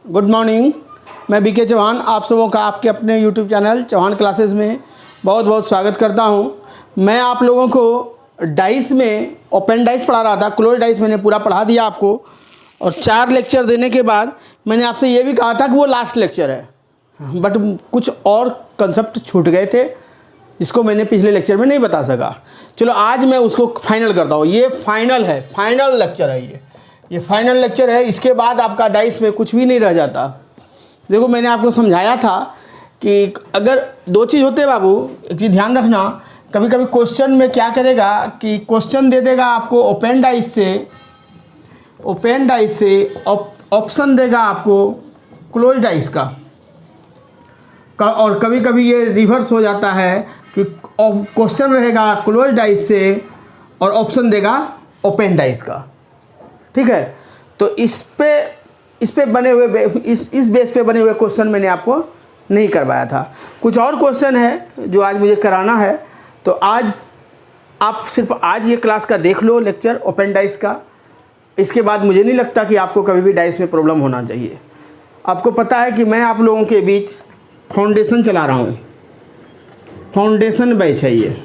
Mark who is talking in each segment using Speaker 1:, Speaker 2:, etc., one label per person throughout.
Speaker 1: Good morning. मैं BK Chauhan आप सबों का आपके अपने यूट्यूब चैनल चौहान क्लासेस में बहुत बहुत स्वागत करता हूं। मैं आप लोगों को डाइस में ओपन डाइस पढ़ा रहा था, क्लोज डाइस मैंने पूरा पढ़ा दिया आपको, और 4 लेक्चर देने के बाद मैंने आपसे ये भी कहा था कि वो लास्ट लेक्चर है, बट कुछ और कंसेप्ट छूट गए थे जिसको मैंने पिछले लेक्चर में नहीं बता सका। चलो आज मैं उसको फाइनल करता हूँ। ये फाइनल है, फाइनल लेक्चर है, ये फाइनल लेक्चर है। इसके बाद आपका डाइस में कुछ भी नहीं रह जाता। देखो मैंने आपको समझाया था कि अगर 2 चीज़ होते हैं बाबू, एक चीज़ ध्यान रखना, कभी कभी क्वेश्चन में क्या करेगा कि क्वेश्चन दे देगा आपको ओपन डाइस से ऑप्शन देगा आपको क्लोज डाइस का, और कभी कभी ये रिवर्स हो जाता है कि क्वेश्चन रहेगा क्लोज डाइस से और ऑप्शन देगा ओपन डाइस का। ठीक है, तो इस पे बने हुए इस बेस पे बने हुए क्वेश्चन मैंने आपको नहीं करवाया था। कुछ और क्वेश्चन है जो आज मुझे कराना है, तो आज आप सिर्फ आज ये क्लास का देख लो लेक्चर ओपन डाइस का। इसके बाद मुझे नहीं लगता कि आपको कभी भी डाइस में प्रॉब्लम होना चाहिए। आपको पता है कि मैं आप लोगों के बीच फाउंडेशन चला रहा हूँ, फाउंडेशन बैच है ये,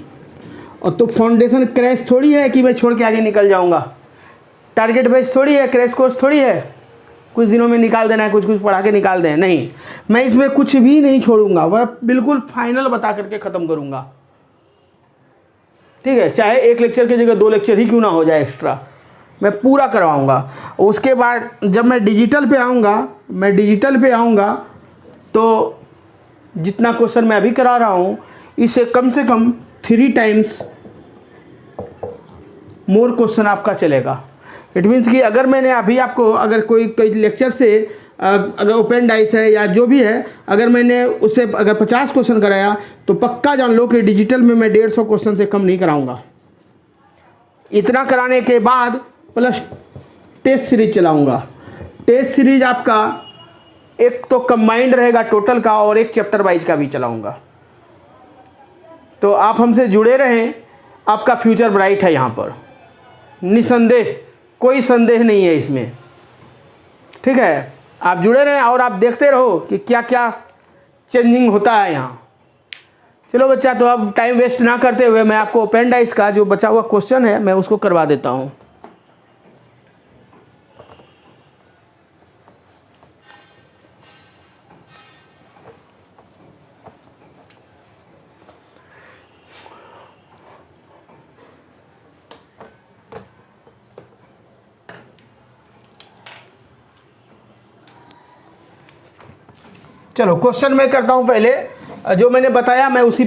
Speaker 1: और तो फाउंडेशन क्रैश थोड़ी है कि मैं छोड़ के आगे निकल जाऊँगा। टारगेट बैच थोड़ी है, क्रैश कोर्स थोड़ी है, कुछ दिनों में निकाल देना है, कुछ पढ़ा के निकाल दें। नहीं, मैं इसमें कुछ भी नहीं छोड़ूंगा, वह बिल्कुल फाइनल बता करके ख़त्म करूंगा। ठीक है, चाहे 1 लेक्चर की जगह 2 लेक्चर ही क्यों ना हो जाए एक्स्ट्रा, मैं पूरा करवाऊंगा। उसके बाद जब मैं डिजिटल पे आऊँगा तो जितना क्वेश्चन मैं अभी करा रहा हूँ इससे कम से कम 3 टाइम्स मोर क्वेश्चन आपका चलेगा। इट मीन्स कि अगर मैंने अभी आपको अगर कोई लेक्चर से अगर ओपन डाइस है या जो भी है, अगर मैंने उससे अगर 50 क्वेश्चन कराया तो पक्का जान लो कि डिजिटल में मैं 150 क्वेश्चन से कम नहीं कराऊंगा। इतना कराने के बाद प्लस टेस्ट सीरीज चलाऊंगा। टेस्ट सीरीज आपका एक तो कंबाइंड रहेगा टोटल का, और एक चैप्टर वाइज का भी चलाऊंगा। तो आप हमसे जुड़े रहें, आपका फ्यूचर ब्राइट है यहाँ पर, निसंदेह, कोई संदेह नहीं है इसमें। ठीक है, आप जुड़े रहें और आप देखते रहो कि क्या क्या चेंजिंग होता है यहाँ। चलो बच्चा, तो अब टाइम वेस्ट ना करते हुए मैं आपको ओपन डाइस का जो बचा हुआ क्वेश्चन है मैं उसको करवा देता हूँ। चलो क्वेश्चन मैं करता हूँ। पहले जो मैंने बताया मैं उसी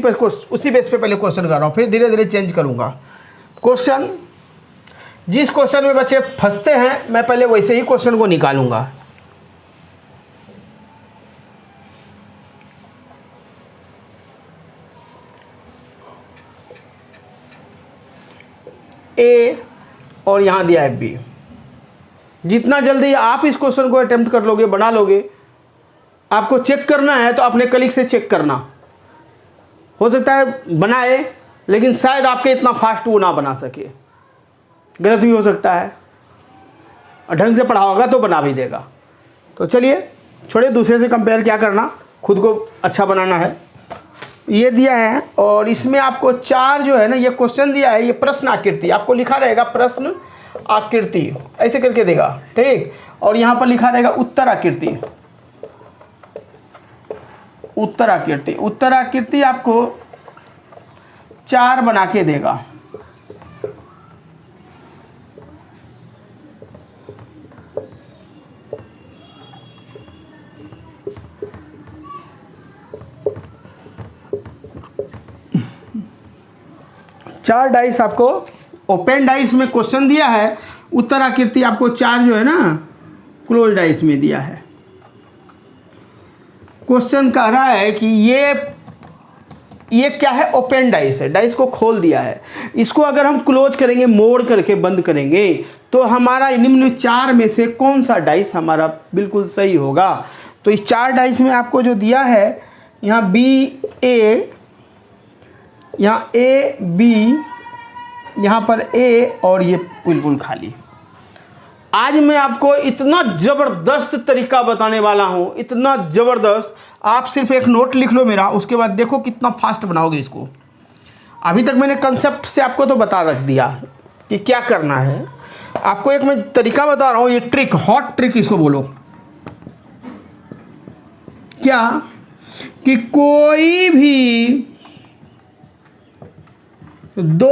Speaker 1: बेस पे पहले क्वेश्चन कर रहा हूँ, फिर धीरे धीरे चेंज करूँगा क्वेश्चन। जिस क्वेश्चन में बच्चे फंसते हैं मैं पहले वैसे ही क्वेश्चन को निकालूंगा। ए और यहाँ दिया है बी। जितना जल्दी आप इस क्वेश्चन को अटेम्प्ट कर लोगे, बना लोगे, आपको चेक करना है तो अपने कलीग से चेक करना। हो सकता है बनाए लेकिन शायद आपके इतना फास्ट वो ना बना सके, गलत भी हो सकता है, और ढंग से पढ़ा होगा तो बना भी देगा। तो चलिए छोड़िए, दूसरे से कंपेयर क्या करना, खुद को अच्छा बनाना है। ये दिया है और इसमें आपको 4 जो है ना ये क्वेश्चन दिया है, ये प्रश्न आकृति आपको लिखा रहेगा, प्रश्न आकृति ऐसे करके देगा। ठीक, और यहाँ पर लिखा रहेगा उत्तर आकृति। उत्तर आकृति आपको 4 बना के देगा। चार डाइस आपको ओपन डाइस में क्वेश्चन दिया है, उत्तर आकृति आपको 4 जो है ना क्लोज डाइस में दिया है। क्वेश्चन कह रहा है कि ये क्या है, ओपन डाइस है, डाइस को खोल दिया है। इसको अगर हम क्लोज करेंगे, मोड़ करके बंद करेंगे, तो हमारा निम्न 4 में से कौन सा डाइस हमारा बिल्कुल सही होगा। तो इस 4 डाइस में आपको जो दिया है, यहाँ बी ए, यहाँ ए बी, यहाँ पर ए, और ये बिल्कुल खाली। आज मैं आपको इतना ज़बरदस्त तरीका बताने वाला हूँ, इतना ज़बरदस्त। आप सिर्फ एक नोट लिख लो मेरा, उसके बाद देखो कितना फास्ट बनाओगे इसको। अभी तक मैंने कंसेप्ट से आपको तो बता रख दिया कि क्या करना है। आपको एक मैं तरीका बता रहा हूँ, ये ट्रिक, हॉट ट्रिक इसको बोलो। क्या कि कोई भी दो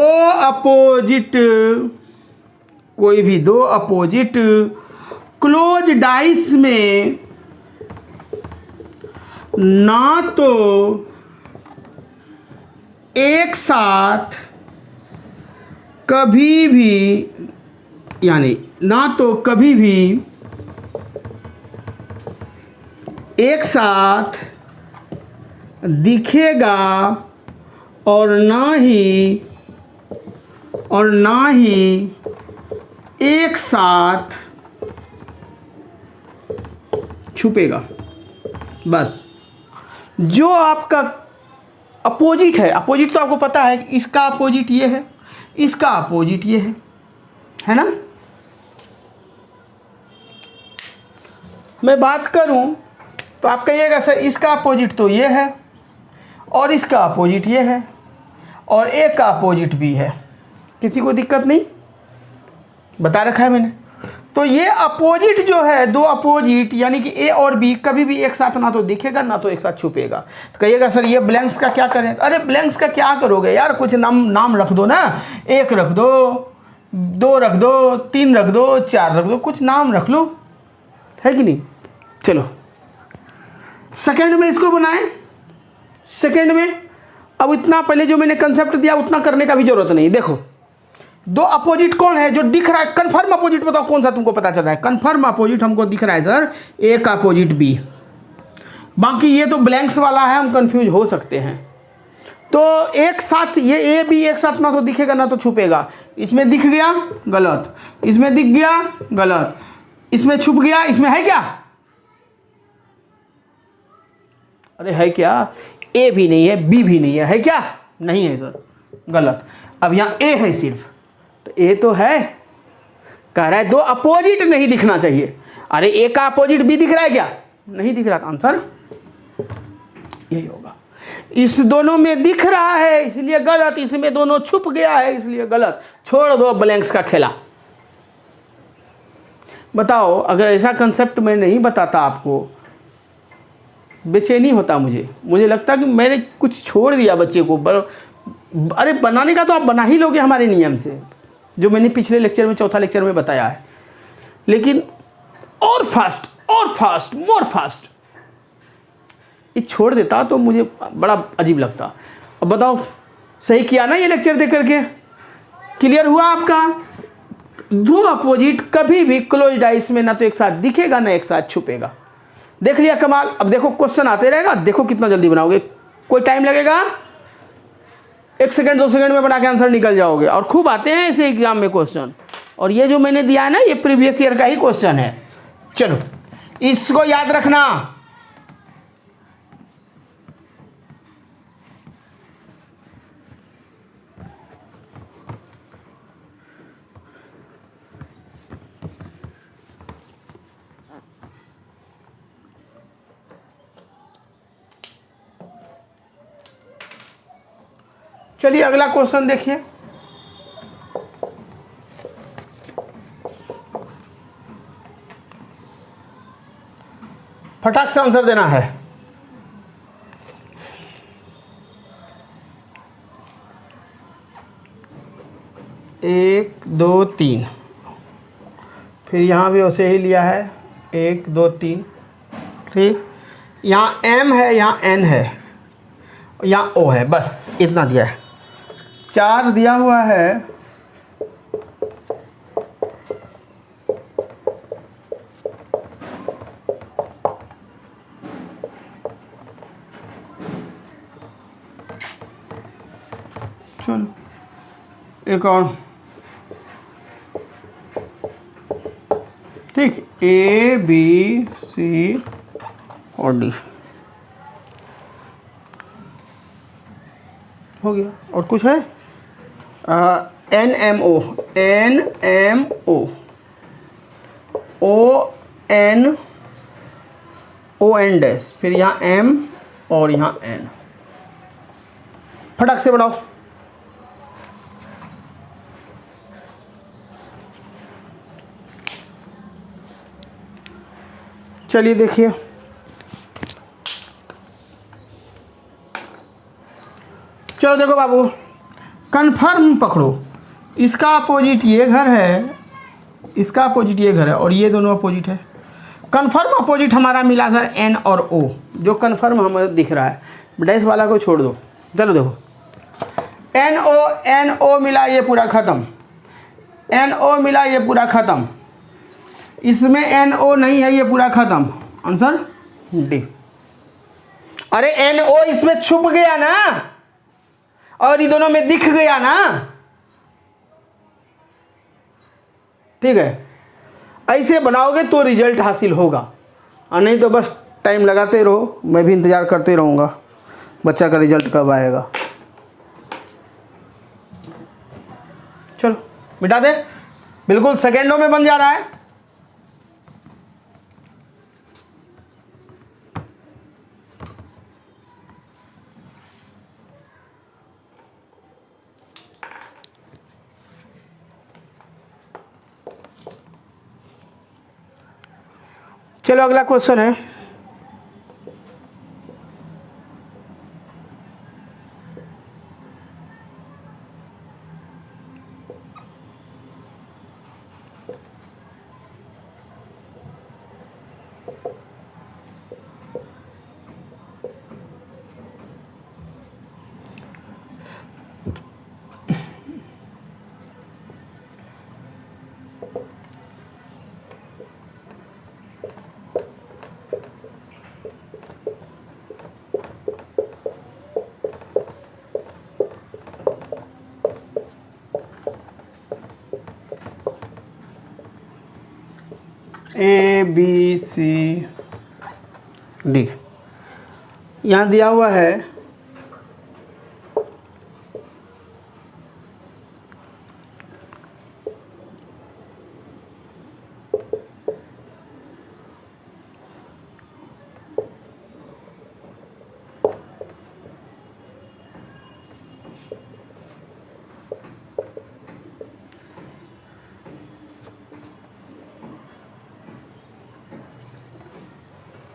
Speaker 1: अपोजिट क्लोज डाइस में ना तो एक साथ कभी भी, यानी ना तो कभी भी एक साथ दिखेगा और ना ही एक साथ छुपेगा। बस जो आपका अपोजिट है, अपोजिट तो आपको पता है, इसका अपोजिट ये है, इसका अपोजिट ये है ना। मैं बात करूं तो आप कहिएगा सर इसका अपोजिट तो ये है और इसका अपोजिट ये है और ए का अपोजिट भी है, किसी को दिक्कत नहीं, बता रखा है मैंने। तो ये अपोजिट जो है, दो अपोजिट यानी कि ए और बी कभी भी एक साथ ना तो दिखेगा ना तो एक साथ छुपेगा। तो कहिएगा सर ये ब्लैंक्स का क्या करें? अरे ब्लैंक्स का क्या करोगे यार, कुछ नाम रख दो ना, 1 रख दो, 2 रख दो, 3 रख दो, 4 रख दो, कुछ नाम रख लो, है कि नहीं। चलो सेकंड में इसको बनाएं। सेकंड में अब इतना पहले जो मैंने कंसेप्ट दिया उतना करने का भी जरूरत नहीं। देखो दो अपोजिट कौन है जो दिख रहा है, कंफर्म अपोजिट बताओ कौन सा तुमको पता चल रहा है। कंफर्म अपोजिट हमको दिख रहा है सर ए का अपोजिट बी, बाकी ये तो ब्लैंक्स वाला है, हम कंफ्यूज हो सकते हैं। तो एक साथ ये ए बी एक साथ ना तो दिखेगा ना तो छुपेगा। इसमें दिख गया गलत, इसमें दिख गया गलत, इसमें छुप गया, इसमें है क्या? अरे है क्या? ए भी नहीं है बी भी नहीं है क्या? नहीं है सर, गलत। अब यहाँ ए है सिर्फ, तो ए तो है, कह रहा है दो अपोजिट नहीं दिखना चाहिए। अरे ए का अपोजिट बी दिख रहा है क्या? नहीं दिख रहा। आंसर यही होगा। इस दोनों में दिख रहा है इसलिए गलत, इसमें दोनों छुप गया है इसलिए गलत। छोड़ दो ब्लैंक्स का खेला। बताओ अगर ऐसा कंसेप्ट मैं नहीं बताता आपको, बेचैनी होता मुझे लगता कि मैंने कुछ छोड़ दिया बच्चे को। अरे बनाने का तो आप बना ही लोगे हमारे नियम से, जो मैंने पिछले लेक्चर में, चौथा लेक्चर में बताया है। लेकिन और फास्ट मोर फास्ट ये छोड़ देता तो मुझे बड़ा अजीब लगता। अब बताओ सही किया ना ये लेक्चर देख करके? क्लियर हुआ आपका? दो अपोजिट कभी भी क्लोज डाइस में ना तो एक साथ दिखेगा ना एक साथ छुपेगा। देख लिया कमाल। अब देखो क्वेश्चन आते रहेगा, देखो कितना जल्दी बनाओगे। कोई टाइम लगेगा? 1 सेकंड 2 सेकंड में बना के आंसर निकल जाओगे। और खूब आते हैं ऐसे एग्जाम में क्वेश्चन। और ये जो मैंने दिया है ना, ये प्रीवियस ईयर का ही क्वेश्चन है। चलो इसको याद रखना। चलिए अगला क्वेश्चन देखिए। फटाक से आंसर देना है। एक दो तीन, फिर यहाँ भी वैसे ही लिया है 1 2 3, ठीक। यहाँ M है, यहाँ N है, यहाँ O है, बस इतना दिया है। 4 दिया हुआ है, चलो एक और, ठीक। A B C और D हो गया। और कुछ है? NMO ON डैश, फिर यहाँ M और यहाँ N। फटक से बढ़ाओ। चलिए देखिए, चलो देखो बाबू, कन्फर्म पकड़ो। इसका अपोजिट ये घर है, इसका अपोजिट ये घर है, और ये दोनों अपोजिट है। कन्फर्म अपोजिट हमारा मिला सर N और O, जो कन्फर्म हमें दिख रहा है। डैश वाला को छोड़ दो। चलो देखो, NO मिला, ये पूरा ख़त्म। NO मिला, ये पूरा ख़त्म। इसमें NO नहीं है, ये पूरा ख़त्म। Answer D. अरे NO इसमें छुप गया ना, और ये दोनों में दिख गया ना। ठीक है, ऐसे बनाओगे तो रिजल्ट हासिल होगा, और नहीं तो बस टाइम लगाते रहो। मैं भी इंतज़ार करते रहूँगा बच्चा का रिजल्ट कब आएगा। चलो मिटा दे, बिल्कुल सेकेंडों में बन जा रहा है। चलो अगला क्वेश्चन है, ABCD। यहाँ दिया हुआ है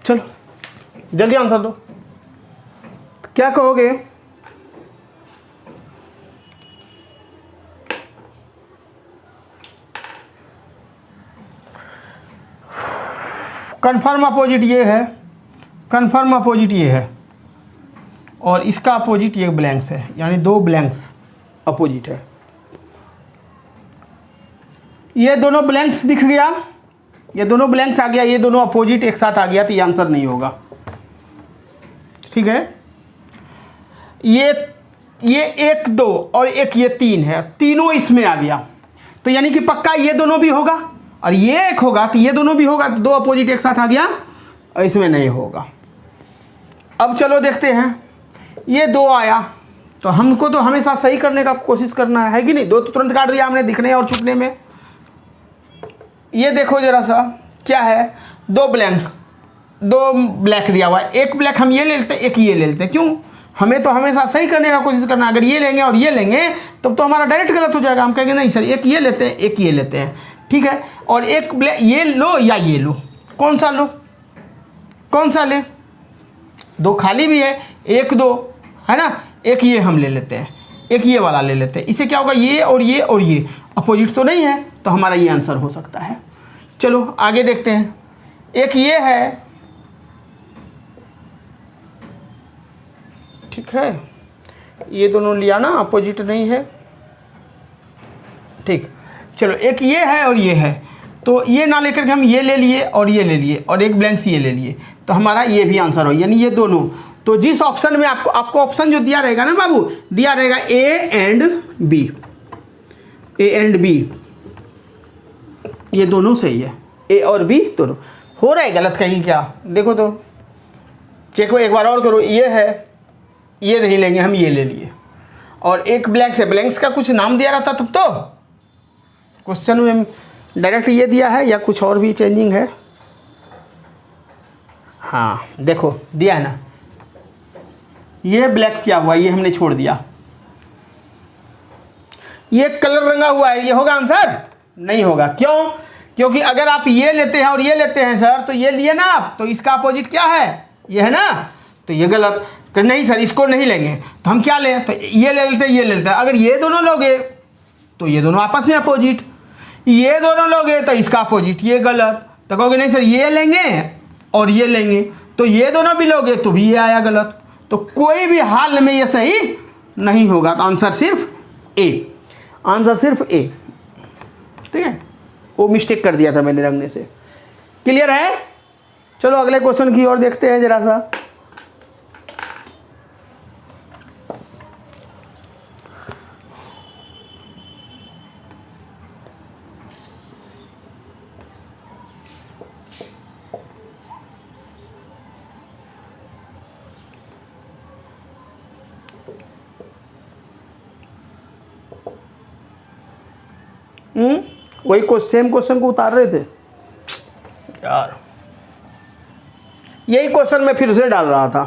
Speaker 1: चलो जल्दी आंसर दो। क्या कहोगे? कन्फर्म अपोजिट ये है, कन्फर्म अपोजिट ये है, और इसका अपोजिट ये ब्लैंक्स है, यानी दो ब्लैंक्स अपोजिट है। ये दोनों ब्लैंक्स दिख गया, ये दोनों ब्लैंक्स आ गया, ये दोनों अपोजिट एक साथ आ गया, तो ये आंसर नहीं होगा। ठीक है, ये एक दो और एक ये तीन है, तीनों इसमें आ गया, तो यानी कि पक्का ये दोनों भी होगा, और ये एक होगा तो ये दोनों भी होगा, तो दो अपोजिट एक साथ आ गया, और इसमें नहीं होगा। अब चलो देखते हैं, ये दो आया, तो हमको तो हमेशा सही करने का कोशिश करना है कि नहीं। दो तो तुरंत काट दिया हमने दिखने और छुपने में। ये देखो जरा सा क्या है, दो ब्लैक दिया हुआ है, एक ब्लैक हम ये ले लेते हैं, एक ये ले लेते हैं। क्यों? हमें तो हमेशा सही करने का कोशिश करना है। अगर ये लेंगे और ये लेंगे तब तो हमारा डायरेक्ट गलत हो जाएगा। हम कहेंगे नहीं सर, एक ये लेते हैं, एक ये लेते हैं। ठीक है, और एक ब्लैक ये लो या ये लो, कौन सा लो, कौन सा ले? दो खाली भी है, एक दो है ना, एक ये हम ले लेते हैं, एक ये वाला ले लेते हैं। इससे क्या होगा, ये और ये अपोजिट तो नहीं है, तो हमारा ये आंसर हो सकता है। चलो आगे देखते हैं, एक ये है, ठीक है, ये दोनों लिया ना, अपोजिट नहीं है। ठीक, चलो एक ये है और ये है, तो ये ना लेकर के हम ये ले लिए और ये ले लिए और एक ब्लैंक्स ये ले लिए, तो हमारा ये भी आंसर हो, यानी ये दोनों। तो जिस ऑप्शन में आपको ऑप्शन जो दिया रहेगा ना बाबू, दिया रहेगा ए एंड बी, ये दोनों सही है, ए और बी दोनों। हो रहा है गलत कहीं क्या? देखो तो चेक एक बार और करो। ये है, ये नहीं लेंगे हम, ये ले लिए, और एक ब्लैंक्स है, ब्लैंक्स का कुछ नाम दिया रहता तब तो क्वेश्चन में डायरेक्ट ये दिया है या कुछ और भी चेंजिंग है? हाँ देखो दिया है ना, ये ब्लैक किया हुआ है, ये हमने छोड़ दिया। ये कलर रंगा हुआ है, ये होगा आंसर? नहीं होगा। क्यों? क्योंकि अगर आप ये लेते हैं और ये लेते हैं सर, तो ये लिए ना आप, तो इसका अपोजिट क्या है? ये है ना, तो ये गलत। तो नहीं सर इसको नहीं लेंगे, तो हम क्या लें? तो ये ले लेते हैं, ये ले लेते हैं। अगर ये दोनों लोगे तो ये दोनों आपस में अपोजिट, ये दोनों लोगे तो इसका अपोजिट, ये गलत। तो कहोगे नहीं सर ये लेंगे और ये लेंगे, तो ये दोनों भी लोगे तो भी ये आया गलत। तो कोई भी हाल में ये सही नहीं होगा। तो आंसर सिर्फ ए, आंसर सिर्फ ए। ठीक है, वो मिस्टेक कर दिया था मैंने रंगने से। क्लियर है? चलो अगले क्वेश्चन की ओर देखते हैं जरा सा। वही सेम क्वेश्चन को उतार रहे थे यार, यही क्वेश्चन मैं फिर से डाल रहा था।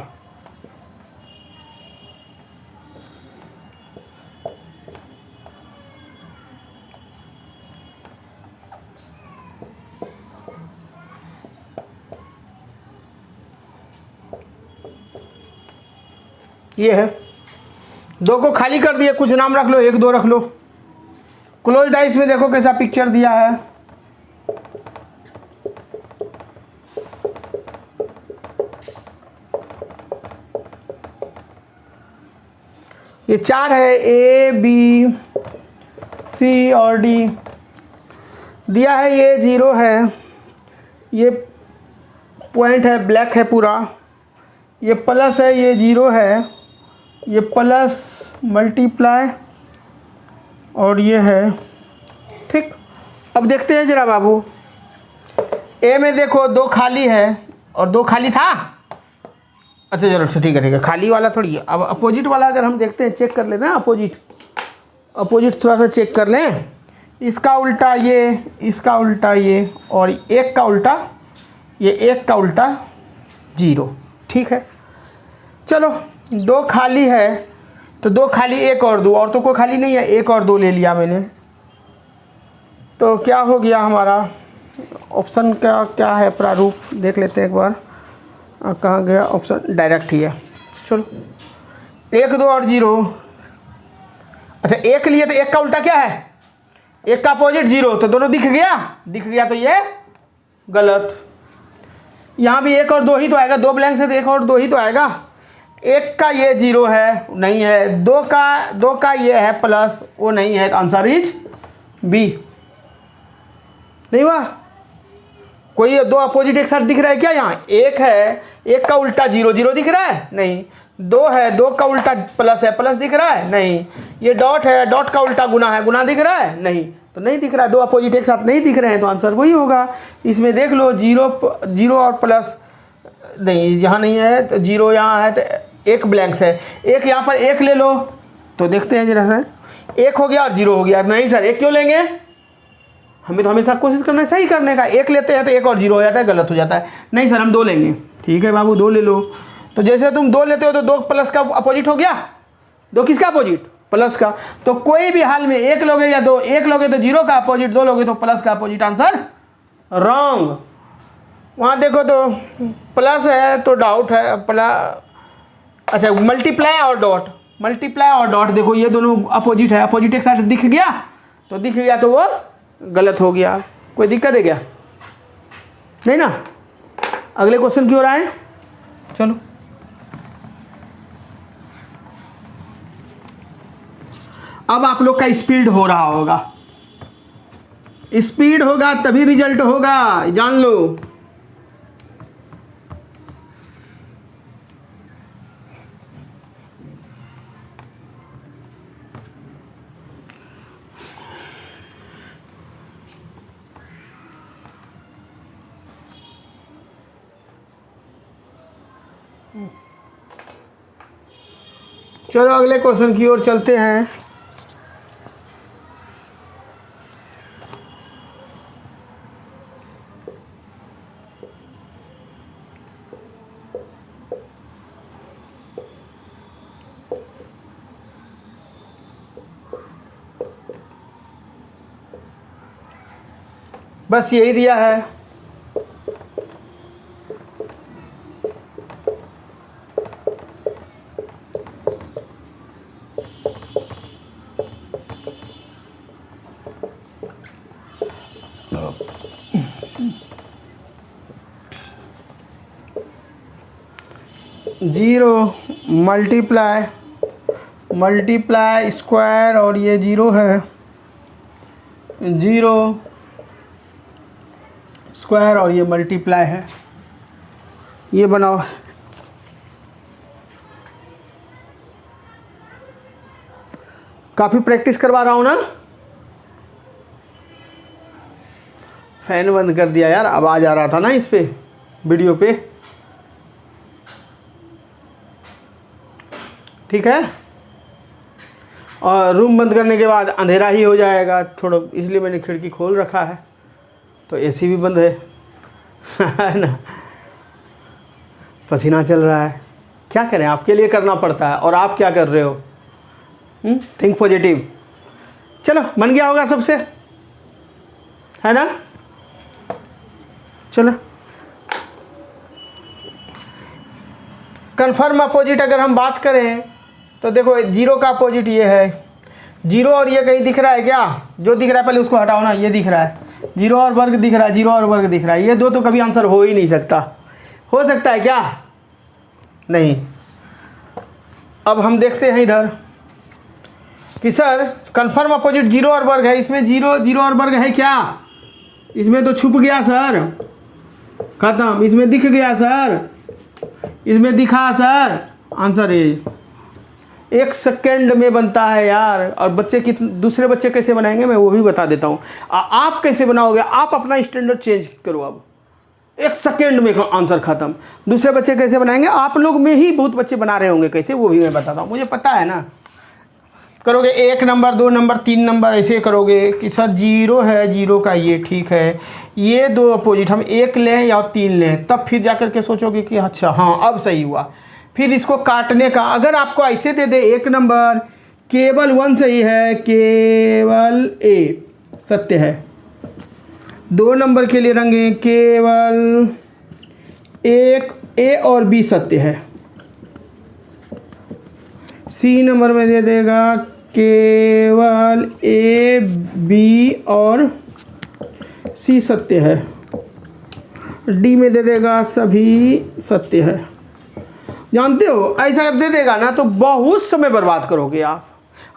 Speaker 1: ये है, दो को खाली कर दिए, कुछ नाम रख लो, एक दो रख लो। क्लोज डाइस में देखो कैसा पिक्चर दिया है। ये 4 है, ए बी सी और डी दिया है। ये 0 है, ये पॉइंट है, ब्लैक है पूरा। ये प्लस है, ये 0 है, ये प्लस मल्टीप्लाई और ये है। ठीक, अब देखते हैं जरा बाबू। ए में देखो 2 खाली है और 2 खाली था। अच्छा चलो ठीक है, ठीक है, खाली वाला थोड़ी है। अब अपोजिट वाला अगर हम देखते हैं, चेक कर लेना अपोजिट, अपोजिट थोड़ा सा चेक कर लें। इसका उल्टा ये, इसका उल्टा ये, और एक का उल्टा ये, एक का उल्टा 0। ठीक है, चलो 2 खाली है तो 2 खाली, एक और 2, और तो कोई खाली नहीं है, 1 और 2 ले लिया मैंने। तो क्या हो गया हमारा ऑप्शन का? क्या है प्रारूप देख लेते हैं एक बार। कहाँ गया ऑप्शन? डायरेक्ट ही है। चलो 1 2 और 0। अच्छा 1 लिए तो 1 का उल्टा क्या है? 1 का अपोजिट 0, तो दोनों दिख गया, दिख गया तो ये गलत। यहाँ भी 1 और 2 ही तो आएगा, 2 ब्लैंक से तो 1 और 2 ही तो आएगा। 1 का ये 0 है, नहीं है। 2 का ये है प्लस, वो नहीं है। तो आंसर इज बी। नहीं हुआ? कोई 2 अपोजिट एक साथ दिख रहा है क्या? यहाँ 1 है, 1 का उल्टा 0 0 दिख रहा है? नहीं। 2 है, 2 का उल्टा प्लस है, प्लस दिख रहा है? नहीं। ये डॉट है, डॉट का उल्टा गुना है, गुना दिख रहा है? नहीं। तो नहीं दिख रहा है, 2 अपोजिट एक साथ नहीं दिख रहे हैं, तो आंसर वही होगा। इसमें देख लो 0 और प्लस नहीं, यहाँ नहीं है तो 0 यहाँ है, तो 1 ब्लैंक्स है। 1 यहाँ पर 1 ले लो, तो देखते हैं जरा सर। 1 हो गया और 0 हो गया। नहीं सर 1 क्यों लेंगे? हमें तो हमेशा कोशिश करना है सही करने का। 1 लेते हैं तो 1 और 0 हो जाता है, गलत हो जाता है। नहीं सर हम 2 लेंगे। ठीक है बाबू 2 ले लो। तो जैसे तुम 2 लेते हो तो 2 प्लस का अपोजिट हो गया। 2 किसका अपोजिट? प्लस का। तो कोई भी हाल में 1 लोगे या 2, 1 लोगे तो 0 का अपोजिट, 2 लोगे तो प्लस का अपोजिट। Answer wrong. वहाँ देखो तो प्लस है तो डाउट है, प्लस। अच्छा मल्टीप्लाई और डॉट, मल्टीप्लाई और डॉट देखो ये दोनों अपोजिट है, अपोजिट एक साथ दिख गया, तो दिख गया तो वो गलत हो गया। कोई दिक्कत है क्या? नहीं ना। अगले क्वेश्चन की ओर आए। चलो अब आप लोग का स्पीड हो रहा होगा, स्पीड होगा तभी रिजल्ट होगा, जान लो। चलो अगले क्वेश्चन की ओर चलते हैं। बस यही दिया है। जीरो मल्टीप्लाई स्क्वायर और ये जीरो है, जीरो स्क्वायर और ये मल्टीप्लाई है, ये बनाओ। काफ़ी प्रैक्टिस करवा रहा हूँ ना। फैन बंद कर दिया यार, आवाज़ आ रहा था ना इस पे वीडियो पे। ठीक है, और रूम बंद करने के बाद अंधेरा ही हो जाएगा थोड़ा, इसलिए मैंने खिड़की खोल रखा है। तो एसी भी बंद है ना, पसीना चल रहा है। क्या करें, आपके लिए करना पड़ता है। और आप क्या कर रहे हो? Think positive. चलो, बन गया होगा सबसे, है ना। चलो, कन्फर्म अपोजिट अगर हम बात करें तो देखो, जीरो का अपोजिट ये है। जीरो और ये कहीं दिख रहा है क्या? जो दिख रहा है पहले उसको हटाओ ना। ये दिख रहा है, जीरो और वर्ग दिख रहा है, जीरो और वर्ग दिख रहा है। ये दो तो कभी आंसर हो ही नहीं सकता। हो सकता है क्या? नहीं। अब हम देखते हैं इधर कि सर कन्फर्म अपोजिट जीरो और वर्ग है, इसमें जीरो जीरो और वर्ग है क्या? इसमें तो छुप गया सर, खत्म। इसमें दिख गया सर, इसमें दिखा सर। आंसर ये 1 सेकेंड में बनता है यार। और बच्चे दूसरे बच्चे कैसे बनाएंगे मैं वो भी बता देता हूँ। आप कैसे बनाओगे? आप अपना स्टैंडर्ड चेंज करो। अब 1 सेकेंड में आंसर खत्म। दूसरे बच्चे कैसे बनाएंगे? आप लोग में ही बहुत बच्चे बना रहे होंगे, कैसे वो भी मैं बताता हूँ, मुझे पता है ना। करोगे 1 नंबर 2 नंबर 3 नंबर, ऐसे करोगे कि सर जीरो है, जीरो का ये ठीक है, ये दो अपोजिट हम 1 लें या 3 लें, तब फिर जाकर के सोचोगे कि अच्छा हाँ अब सही हुआ। फिर इसको काटने का, अगर आपको ऐसे दे दे 1 नंबर केवल 1 सही है, केवल ए सत्य है। 2 नंबर के लिए रंगे केवल 1 ए और बी सत्य है। सी नंबर में दे देगा केवल ए बी और सी सत्य है। डी में दे देगा सभी सत्य है। जानते हो, ऐसा दे देगा ना तो बहुत समय बर्बाद करोगे आप।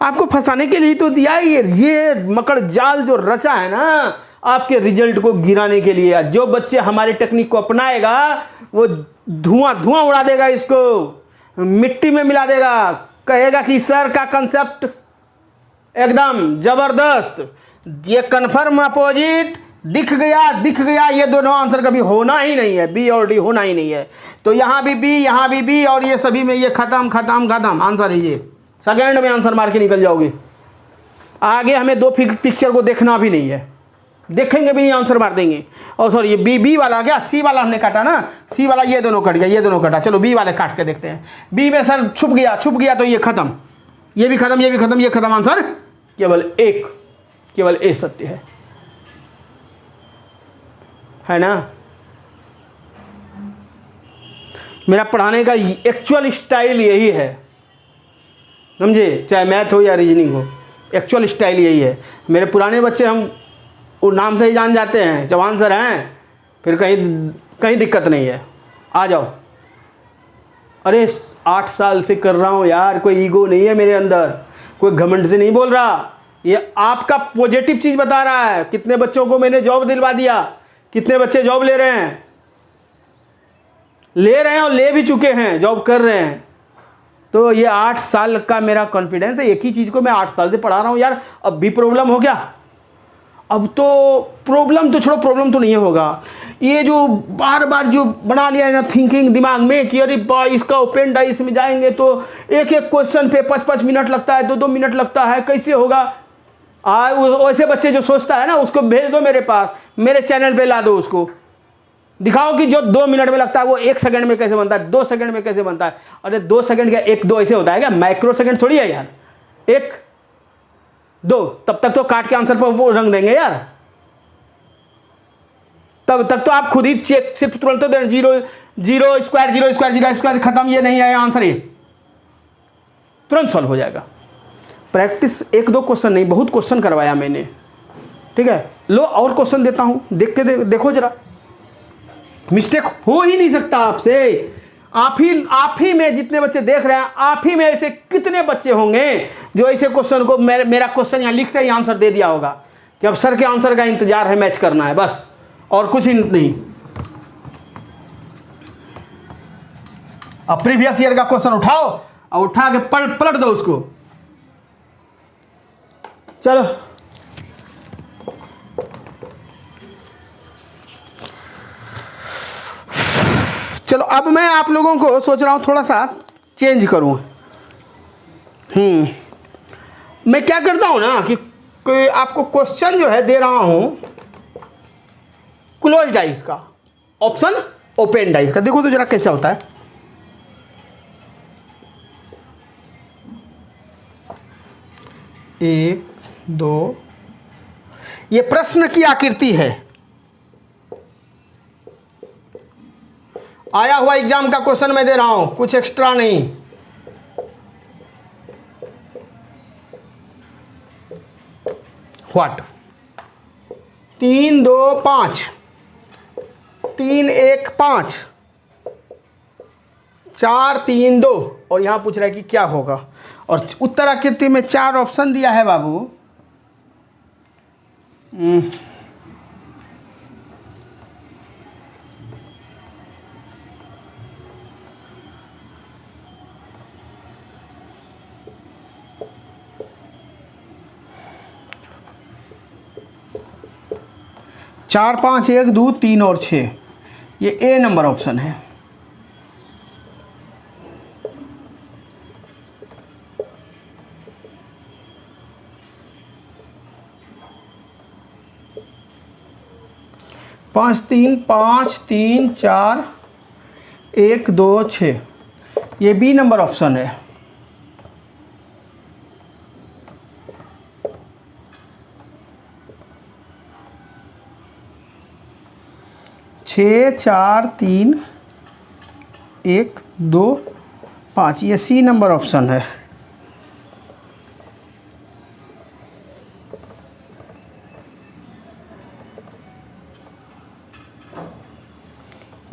Speaker 1: आपको फंसाने के लिए तो दिया ही ये मकड़ जाल जो रचा है ना, आपके रिजल्ट को गिराने के लिए। जो बच्चे हमारे टेक्निक को अपनाएगा वो धुआं उड़ा देगा, इसको मिट्टी में मिला देगा, कहेगा कि सर का कंसेप्ट एकदम जबरदस्त, ये कन्फर्म अपोजिट दिख गया। ये दोनों आंसर कभी होना ही नहीं है, बी और डी होना ही नहीं है। तो यहाँ भी बी, यहाँ भी बी, और ये सभी में ये खत्म खत्म खत्म। आंसर है ये, सेकेंड में आंसर मार के निकल जाओगे। आगे हमें 2 पिक्चर को देखना भी नहीं है, देखेंगे भी नहीं, आंसर मार देंगे। और सॉरी, ये बी वाला क्या, सी वाला हमने काटा ना, सी वाला ये दोनों कट गया, ये दोनों कटा। चलो बी वाले काट के देखते हैं। बी में सर छुप गया तो ये खत्म, ये भी खत्म, ये भी खत्म, ये खत्म। आंसर केवल एक, केवल ए सत्य है ना। मेरा पढ़ाने का एक्चुअल स्टाइल यही है, समझे, चाहे मैथ हो या रीजनिंग हो, एक्चुअल स्टाइल यही है। मेरे पुराने बच्चे हम वो नाम से ही जान जाते हैं, जवान सर हैं, फिर कहीं दिक्कत नहीं है, आ जाओ। अरे 8 साल से कर रहा हूँ यार, कोई ईगो नहीं है मेरे अंदर, कोई घमंड से नहीं बोल रहा, ये आपका पॉजिटिव चीज़ बता रहा है। कितने बच्चों को मैंने जॉब दिलवा दिया, कितने बच्चे जॉब ले रहे हैं और ले भी चुके हैं, जॉब कर रहे हैं। तो ये 8 साल का मेरा कॉन्फिडेंस है, एक ही चीज़ को मैं 8 साल से पढ़ा रहा हूँ यार। अब भी प्रॉब्लम हो गया? अब तो प्रॉब्लम तो छोड़ो, प्रॉब्लम तो नहीं होगा। ये जो बार बार जो बना लिया है ना थिंकिंग दिमाग में कि अरे भाई इसका ओपन डाइस में जाएंगे तो एक क्वेश्चन पे 5-5 मिनट लगता है, 2-2 मिनट लगता है, कैसे होगा? वैसे बच्चे जो सोचता है ना, उसको भेज दो मेरे पास, मेरे चैनल पे ला दो, उसको दिखाओ कि जो 2 मिनट में लगता है वो 1 सेकंड में कैसे बनता है, 2 सेकंड में कैसे बनता है। अरे 2 सेकंड क्या 1-2 ऐसे होता है क्या? माइक्रो सेकंड थोड़ी है यार, 1-2, तब तक तो काट के आंसर पर वो रंग देंगे यार। तब तक तो आप खुद ही चेक सिर्फ तुरंत तो zero zero square zero square zero square खत्म, ये नहीं आया आंसर, ये तुरंत सॉल्व हो जाएगा। प्रैक्टिस 1-2 क्वेश्चन नहीं, बहुत क्वेश्चन करवाया मैंने, ठीक है। लो और क्वेश्चन देता हूं, देख के देखो जरा, मिस्टेक हो ही नहीं सकता आपसे। आप ही में जितने बच्चे देख रहे हैं, आप ही में ऐसे कितने बच्चे होंगे जो ऐसे क्वेश्चन को मेरा क्वेश्चन यहाँ लिखते ही आंसर दे दिया होगा कि अब सर के आंसर का इंतजार है, मैच करना है बस, और कुछ ही नहीं। अब प्रीवियस ईयर का क्वेश्चन उठाओ और उठा के पलट दो उसको। चलो चलो, अब मैं आप लोगों को सोच रहा हूं थोड़ा सा चेंज करूं। मैं क्या करता हूं ना कि आपको क्वेश्चन जो है दे रहा हूं क्लोज डाइस का, ऑप्शन ओपन डाइस का। देखो तो जरा कैसे होता है। एक, दो, ये प्रश्न की आकृति है, आया हुआ एग्जाम का क्वेश्चन मैं दे रहा हूं, कुछ एक्स्ट्रा नहीं। व्हाट 3 2 5 3 1 5 4 3 2, और यहां पूछ रहा है कि क्या होगा, और उत्तर आकृति में 4 ऑप्शन दिया है बाबू। चार 5 1 2 3 और 6, ये ए नंबर ऑप्शन है। पाँच 3 4 1 2 6, ये बी नंबर ऑप्शन है। छः 4 3 1 2 5, ये सी नंबर ऑप्शन है।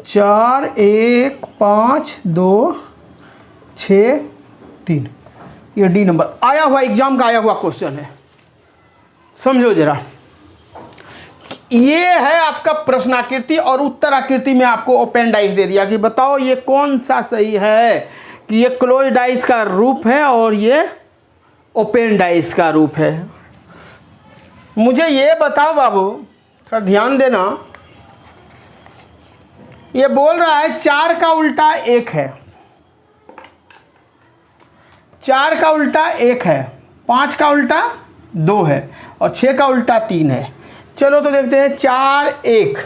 Speaker 1: चार 1 5 2 6 3, ये डी नंबर आया हुआ एग्जाम का आया हुआ क्वेश्चन है। समझो जरा, ये है आपका प्रश्नाकृति, और उत्तर आकृति में आपको ओपन डाइस दे दिया कि बताओ ये कौन सा सही है, कि ये क्लोज डाइस का रूप है और ये ओपन डाइस का रूप है। मुझे ये बताओ बाबू, थोड़ा ध्यान देना, ये बोल रहा है 4 का उल्टा 1 है, 4 का उल्टा 1 है, 5 का उल्टा 2 है, और 6 का उल्टा 3 है। चलो तो देखते हैं, 4 1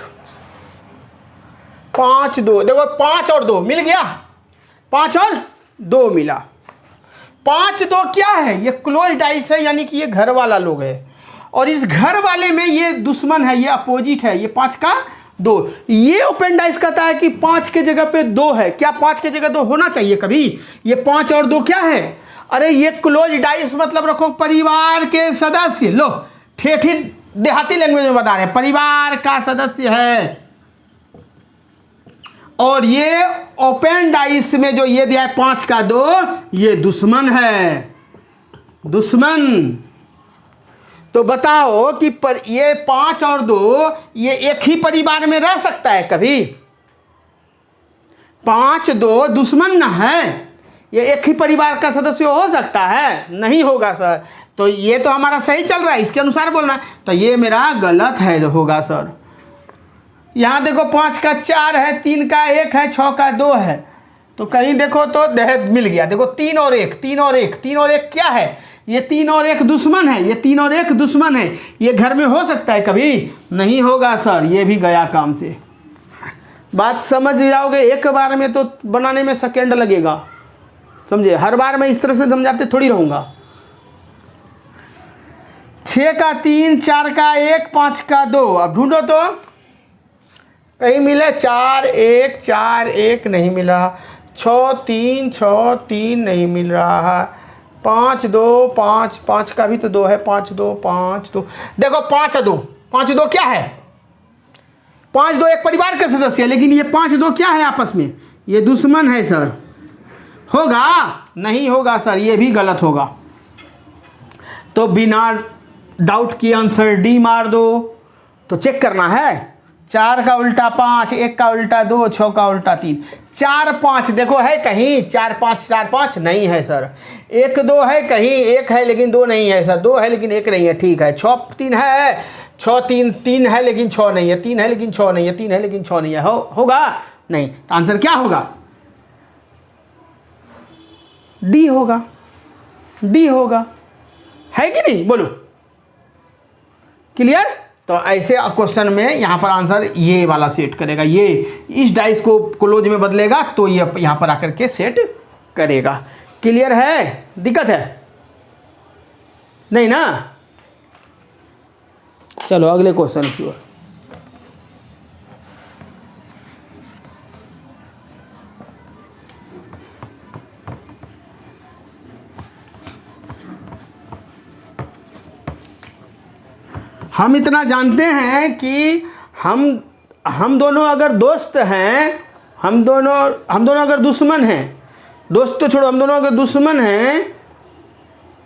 Speaker 1: 5 2, देखो 5 और 2 मिल गया, 5 और 2 मिला। 5 2 क्या है, ये क्लोज डाइस है, यानी कि ये घर वाला लोग है, और इस घर वाले में ये दुश्मन है, ये अपोजिट है, ये 5 का 2। ये ओपन डाइस कहता है कि 5 के जगह पे 2 है। क्या 5 के जगह 2 होना चाहिए कभी? ये 5 और 2 क्या है? अरे ये क्लोज डाइस मतलब रखो परिवार के सदस्य। लो ठेठी देहाती लैंग्वेज में बता रहे हैं, परिवार का सदस्य है। और ये ओपन डाइस में जो ये दिया है 5 का 2, ये दुश्मन है, दुश्मन। तो बताओ कि ये 5 और 2 ये एक ही परिवार में रह सकता है कभी? 5 2 दुश्मन न है, ये एक ही परिवार का सदस्य हो सकता है? नहीं होगा सर। तो ये तो हमारा सही चल रहा है, इसके अनुसार बोलना है, तो ये मेरा गलत है होगा सर। यहाँ देखो 5 का 4 है, 3 का 1 है, 6 का 2 है, तो कहीं देखो तो मिल गया। देखो 3 और 1, 3 और 1, 3 और 1 क्या है? ये 3 और 1 दुश्मन है, ये 3 और 1 दुश्मन है। ये घर में हो सकता है कभी? नहीं होगा सर, ये भी गया काम से। बात समझ जाओगे, एक बार में तो बनाने में सेकेंड लगेगा, समझे? हर बार मैं इस तरह से समझाते थोड़ी रहूँगा। 6 का 3, 4 का 1, 5 का 2, अब ढूंढो तो कहीं मिला 4 1 4 1 नहीं मिला, 6 3 नहीं मिल रहा है, 5 2 5 5 का भी तो 2 है, 5 2 5 2, देखो 5 2 5 2 क्या है, 5 2 एक परिवार के सदस्य है, लेकिन ये 5 2 क्या है आपस में, ये दुश्मन है सर। होगा? नहीं होगा सर, ये भी गलत होगा। तो बिना डाउट किए आंसर डी मार दो। तो चेक करना है, 4 का उल्टा 5, 1 का उल्टा 2, 6 का उल्टा 3, 4 5 देखो है कहीं, 4 5 नहीं है सर। 1 2 है कहीं, 1 है लेकिन 2 नहीं है सर, 2 है लेकिन 1 नहीं है, ठीक है। 6 3 है, 6 3 है लेकिन 6 नहीं है, 3 है लेकिन 6 नहीं है, 3 है लेकिन 6 नहीं है, होगा नहीं। तो आंसर क्या होगा? डी होगा, डी होगा, है कि नहीं, बोलो। क्लियर? तो ऐसे क्वेश्चन में यहाँ पर आंसर ये वाला सेट करेगा, ये इस डाइस को क्लोज में बदलेगा तो ये यहाँ पर आकर के सेट करेगा। क्लियर है? दिक्कत है नहीं ना? चलो अगले क्वेश्चन की ओर। हम इतना जानते हैं कि हम दोनों अगर दोस्त हैं, हम दोनों अगर दुश्मन हैं, दोस्त तो छोड़ो, हम दोनों अगर दुश्मन हैं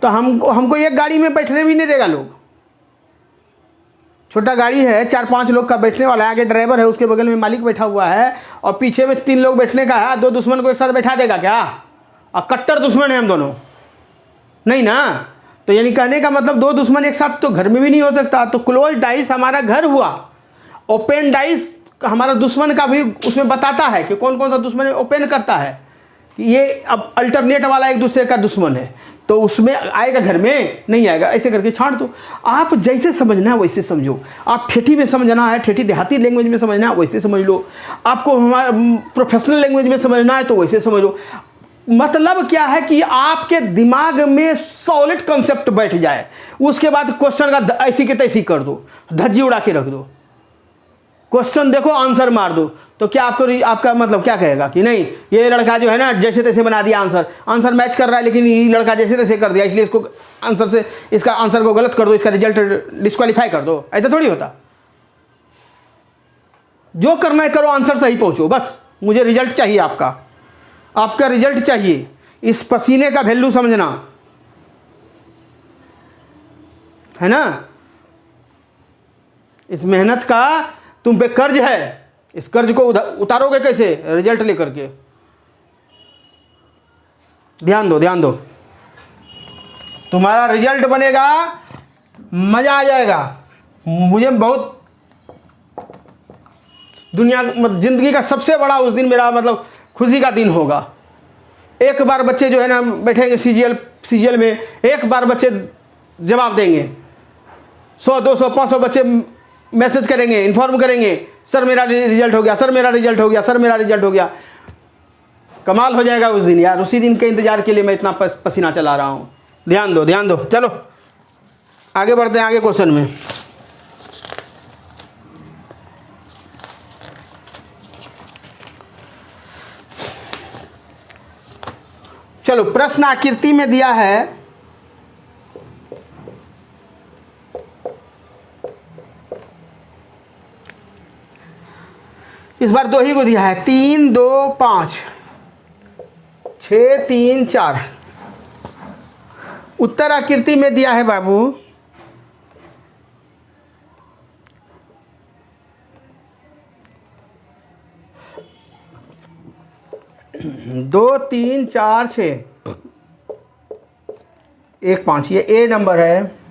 Speaker 1: तो हमको एक गाड़ी में बैठने भी नहीं देगा लोग। छोटा गाड़ी है, 4-5 लोग का बैठने वाला है, आगे ड्राइवर है, उसके बगल में मालिक बैठा हुआ है और पीछे में 3 लोग बैठने का है। 2 दुश्मन को एक साथ बैठा देगा क्या? और कट्टर दुश्मन है हम दोनों, नहीं ना? तो यानी कहने का मतलब 2 दुश्मन एक साथ तो घर में भी नहीं हो सकता। तो क्लोज डाइस हमारा घर हुआ, ओपन डाइस हमारा दुश्मन का भी उसमें बताता है कि कौन कौन सा दुश्मन ओपन करता है। ये अब अल्टरनेट वाला एक दूसरे का दुश्मन है, तो उसमें आएगा, घर में नहीं आएगा। ऐसे करके छांट दो। आप जैसे समझना है वैसे समझो। आप ठेठी में समझना है, ठेठी देहाती लैंग्वेज में समझना है वैसे समझ लो। आपको हमारा प्रोफेशनल लैंग्वेज में समझना है तो वैसे समझ लो। मतलब क्या है कि आपके दिमाग में सॉलिड कंसेप्ट बैठ जाए, उसके बाद क्वेश्चन का ऐसी के तैसी कर दो, धज्जी उड़ा के रख दो। क्वेश्चन देखो, आंसर मार दो, तो क्या आपका मतलब क्या कहेगा कि नहीं ये लड़का जो है ना जैसे तैसे बना दिया, आंसर मैच कर रहा है, लेकिन ये लड़का जैसे तैसे कर दिया, इसलिए इसको इसका आंसर को गलत कर दो, इसका रिजल्ट डिस्क्वालीफाई कर दो। ऐसा थोड़ी होता। जो करना है करो, आंसर सही पहुंचो, बस मुझे रिजल्ट चाहिए, आपका रिजल्ट चाहिए। इस पसीने का वैल्यू समझना है ना, इस मेहनत का तुम पे कर्ज है, इस कर्ज को उतारोगे कैसे? रिजल्ट लेकर के। ध्यान दो, तुम्हारा रिजल्ट बनेगा, मजा आ जाएगा। मुझे बहुत जिंदगी का सबसे बड़ा उस दिन मेरा मतलब खुशी का दिन होगा। एक बार बच्चे जो है ना बैठेंगे सीजीएल में, एक बार बच्चे जवाब देंगे। 100 200 500 बच्चे मैसेज करेंगे, इन्फॉर्म करेंगे, सर मेरा रिजल्ट हो गया, सर मेरा रिजल्ट हो गया, सर मेरा रिजल्ट हो गया। कमाल हो जाएगा उस दिन यार। उसी दिन के इंतजार के लिए मैं इतना पसीना चला रहा हूँ। ध्यान दो। चलो आगे बढ़ते हैं, आगे क्वेश्चन में। चलो, प्रश्न आकृति में दिया है, इस बार 2 ही को दिया है, 3 2 5 6 3 4। उत्तर आकृति में दिया है बाबू 2 3 4 6 1 5। ये ए नंबर है।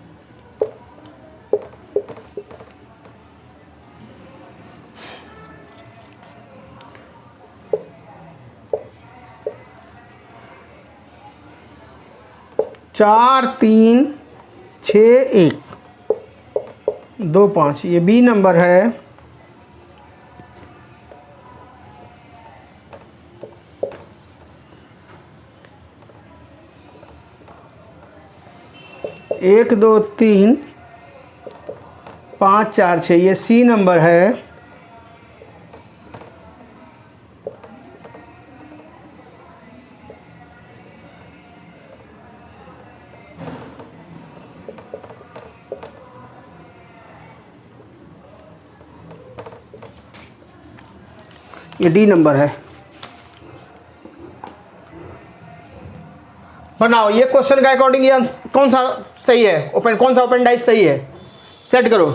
Speaker 1: चार 3 6 1 2 5 ये बी नंबर है। एक 2 3 5 4 6 ये सी नंबर है। ये डी नंबर है। बनाओ ये क्वेश्चन का अकॉर्डिंग ये कौन सा सही है, ओपन कौन सा ओपन डाइस सही है, सेट करो।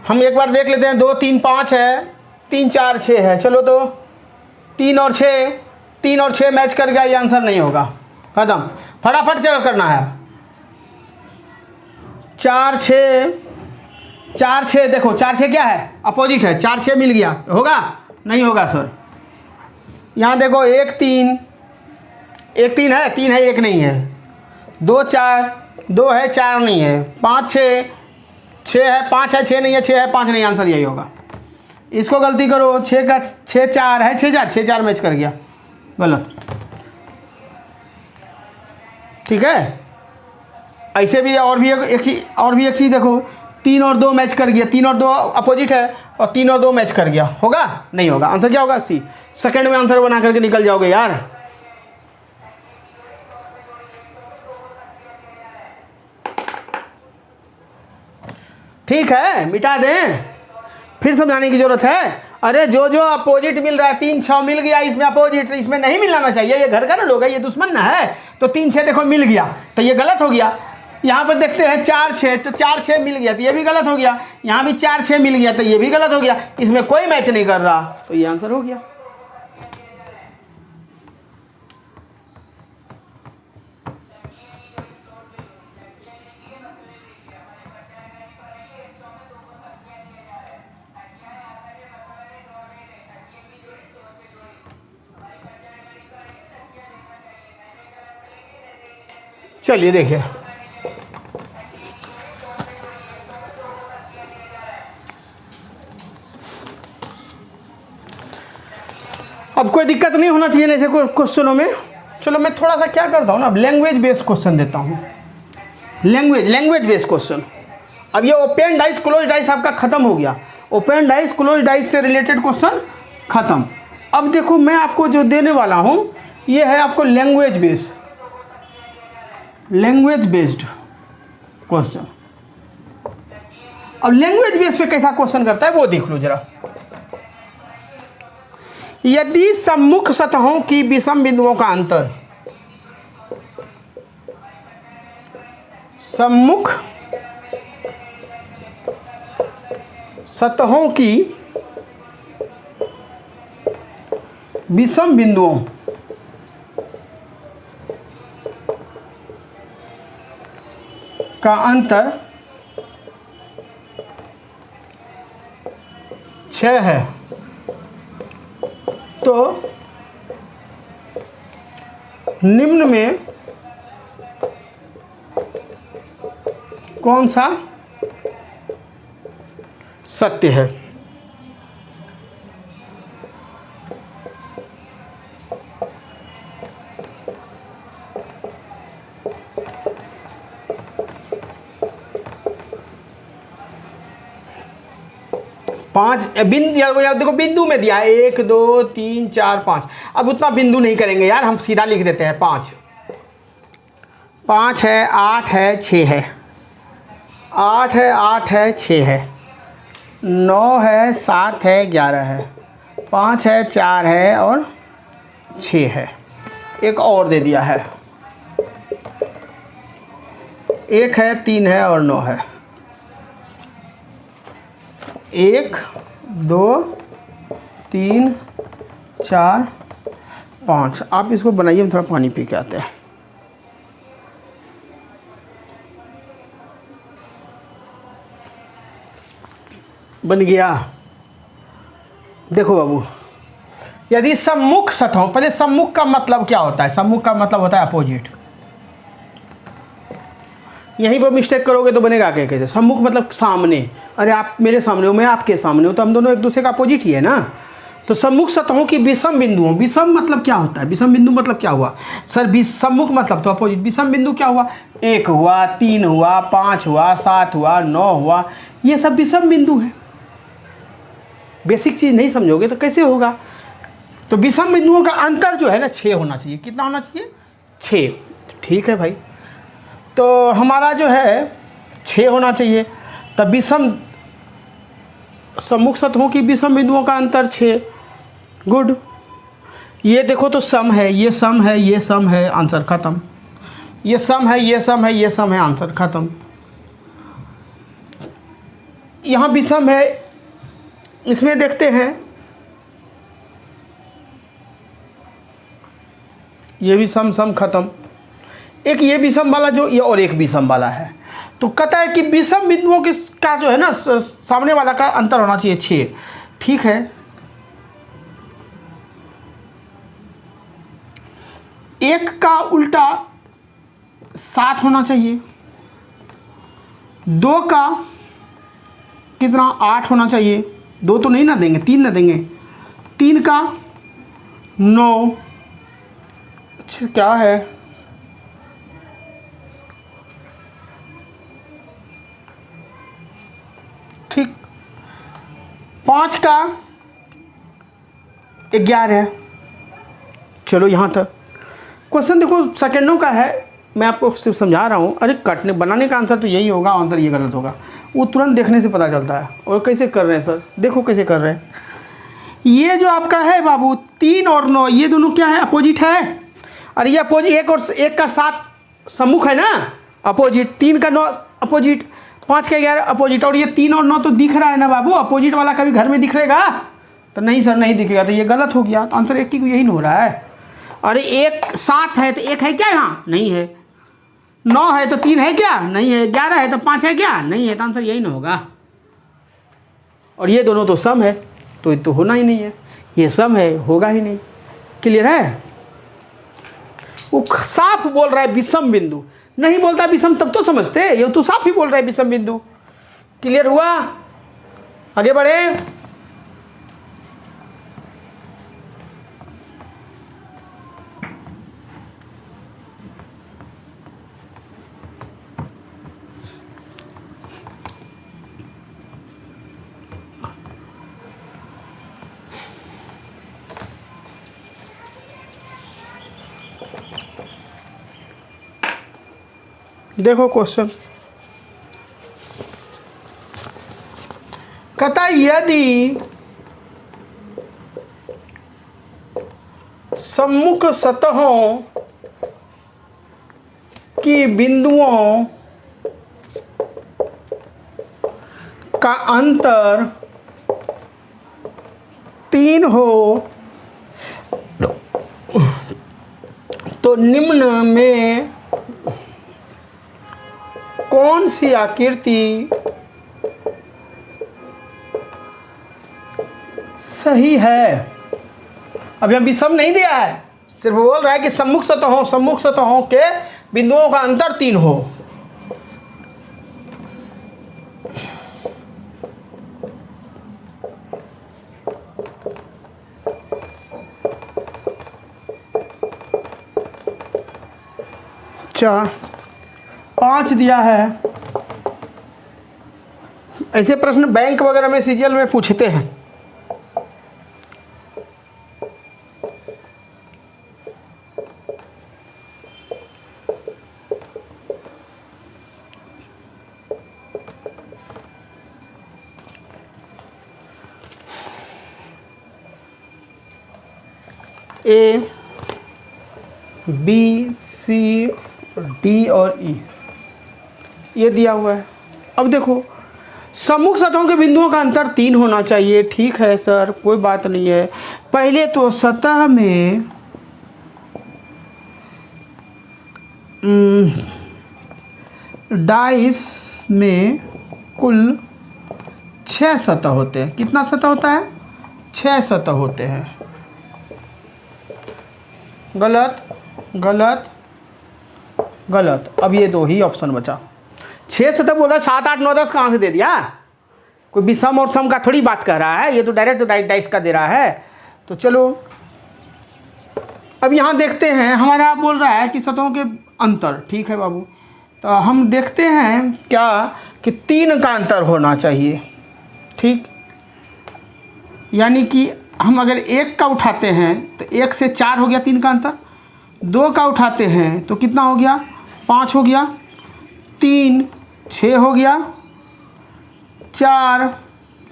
Speaker 1: हम एक बार देख लेते हैं। 2 3 5 है, 3 4 6 है। चलो तो 3 और 6 मैच कर गया, ये आंसर नहीं होगा, खत्म। फटाफट चल करना है। 4 6 देखो 4 6 क्या है, अपोजिट है। 4 6 मिल गया, होगा नहीं होगा सर। यहाँ देखो 1 3 है, 3 है 1 नहीं है। 2 4 2 है 4 नहीं है। 5 6 है, 5 है 6 नहीं है, 6 है 5 नहीं, आंसर यही होगा। इसको गलती करो, 6 का 6 4 है, 6 4 मैच कर गया, गलत। ठीक है। ऐसे भी और भी एक चीज़ देखो, 3 और 2 मैच कर गया, 3 और 2 अपोजिट है और 3 और 2 मैच कर गया, होगा नहीं होगा, आंसर क्या होगा सी। सेकंड में आंसर बना करके निकल जाओगे यार। ठीक है, मिटा दें, फिर समझाने की जरूरत है। अरे जो जो अपोजिट मिल रहा है, 3 6 मिल गया, इसमें अपोजिट, इसमें नहीं मिलना चाहिए, ये घर का ना लोग है, ये दुश्मन ना है। तो 3 6 देखो मिल गया, तो ये गलत हो गया। यहाँ पर देखते हैं 4 6, तो 4 6 मिल गया तो ये भी गलत हो गया। यहाँ भी 4 6 मिल गया तो ये भी गलत हो गया। इसमें कोई मैच नहीं कर रहा, तो ये आंसर हो गया। चलिए देखिए, अब कोई दिक्कत नहीं होना चाहिए ऐसे क्वेश्चनों में। चलो मैं थोड़ा सा क्या करता हूँ ना, लैंग्वेज बेस्ड क्वेश्चन देता हूँ। Language based question. अब ये ओपन डाइस क्लोज डाइस आपका खत्म हो गया। ओपन डाइस क्लोज डाइस से रिलेटेड क्वेश्चन खत्म। अब देखो मैं आपको जो देने वाला हूँ ये है आपको लैंग्वेज बेस्ड क्वेश्चन। अब लैंग्वेज बेस्ड पे कैसा क्वेश्चन करता है वो देख लो जरा। यदि सम्मुख सतहों की विषम बिंदुओं का अंतर, सम्मुख सतहों की विषम बिंदुओं का अंतर 6 है, तो निम्न में कौन सा सत्य है। पांच बिंदु, देखो बिंदु में दिया 1 2 3 4 5। अब उतना बिंदु नहीं करेंगे यार, हम सीधा लिख देते हैं 5 है, 8 है, 6 है, 8 है, 8 है, 6 है, 9 है, 7 है, 11 है, 5 है, 4 है और 6 है। एक और दे दिया है, 1 है, 3 है और 9 है। 1 2 3 4 5। आप इसको बनाइए, हम थोड़ा पानी पी के आते हैं। बन गया। देखो बाबू, यदि सम्मुख सतहों, पहले सम्मुख का मतलब क्या होता है? सम्मुख का मतलब होता है अपोजिट। यहीं पर मिस्टेक करोगे तो बनेगा क्या? कैसे? सम्मुख मतलब सामने। अरे आप मेरे सामने हो, मैं आपके सामने हूँ, तो हम दोनों एक दूसरे का अपोजिट ही है ना। तो सम्मुख सतहों की विषम बिंदुओं, विषम मतलब क्या होता है? विषम बिंदु मतलब क्या हुआ सर? सम्मुख मतलब तो अपोजिट। विषम बिंदु क्या हुआ? 1 हुआ, 3 हुआ, 5 हुआ, 7 हुआ, 9 हुआ, ये सब विषम बिंदु है। बेसिक चीज़ नहीं समझोगे तो कैसे होगा? तो विषम बिंदुओं का अंतर जो है ना 6 होना चाहिए। कितना होना चाहिए? 6। ठीक है भाई, तो हमारा जो है 6 होना चाहिए। तब विषम सम्मुख सतहों की विषम बिंदुओं का अंतर 6। गुड। ये देखो तो सम है, ये सम है, ये सम है, आंसर खत्म। ये सम है, ये सम है, ये सम है, आंसर खत्म। यहाँ विषम है, इसमें देखते हैं, ये भी सम सम खत्म। एक ये विषम वाला जो ये और एक विषम वाला है, तो कहता है कि विषम बिंदुओं के का जो है ना सामने वाला का अंतर होना चाहिए 6। ठीक है, एक का उल्टा 7 होना चाहिए, 2 का कितना 8 होना चाहिए, 2 तो नहीं ना देंगे, 3 ना देंगे, 3 का 9। अच्छा क्या है, ठीक, 5 का 11। चलो यहाँ तक क्वेश्चन देखो सेकेंडों का है, मैं आपको सिर्फ समझा रहा हूँ। अरे कटने बनाने का आंसर तो यही होगा, आंसर ये गलत होगा, वो तुरंत देखने से पता चलता है। और कैसे कर रहे हैं सर, देखो कैसे कर रहे हैं। ये जो आपका है बाबू 3 और 9 ये दोनों क्या है, अपोजिट है। अरे ये अपोजिट, 1 और 1 का 7 सम्मुख है ना, अपोजिट। 3 का 9 अपोजिट, 5 का 11 अपोजिट। और ये 3 और 9 तो दिख रहा है ना बाबू, अपोजिट वाला कभी घर में दिखेगा तो नहीं सर, नहीं दिखेगा, तो ये गलत हो गया। तो आंसर 1 की यही हो रहा है। अरे 1 7 है तो 1 है क्या, यहाँ नहीं है। 9 है तो 3 है क्या, नहीं है। 11 है तो 5 है क्या, नहीं है। तो आंसर यही ना होगा। और ये दोनों तो सम है, तो ये तो होना ही नहीं है, ये सम है, होगा ही नहीं। क्लियर है, वो साफ बोल रहा है विषम बिंदु, नहीं बोलता विषम तब तो समझते, ये तो साफ ही बोल रहा है विषम बिंदु। क्लियर हुआ, आगे बढ़े। देखो क्वेश्चन कहता है यदि सम्मुख सतहों की बिंदुओं का अंतर 3 हो तो निम्न में कौन सी आकृति सही है। अब यहाँ विषम नहीं दिया है, सिर्फ बोल रहा है कि सम्मुख सतहों के बिंदुओं का अंतर 3 हो। चार 5 दिया है। ऐसे प्रश्न बैंक वगैरह में सीजीएल में पूछते हैं। ए बी सी डी और ई ये दिया हुआ है। अब देखो सम्मुख सतहों के बिंदुओं का अंतर 3 होना चाहिए। ठीक है सर, कोई बात नहीं है। पहले तो सतह में डाइस में कुल 6 सतह होते हैं। कितना सतह होता है, 6 सतह होते हैं। गलत गलत गलत। अब ये 2 ही ऑप्शन बचा। 6 सतह बोला, 7 8 9 10 कहाँ से दे दिया। कोई भी सम और सम का थोड़ी बात कर रहा है, ये तो डायरेक्ट डाइस का दे रहा है। तो चलो अब यहाँ देखते हैं, हमारा बोल रहा है कि सतहों के अंतर। ठीक है बाबू, तो हम देखते हैं क्या कि 3 का अंतर होना चाहिए। ठीक, यानी कि हम अगर 1 का उठाते हैं तो 1 से 4 हो गया 3 का अंतर। 2 का उठाते हैं तो कितना हो गया, 5 हो गया। 3 6 हो गया, 4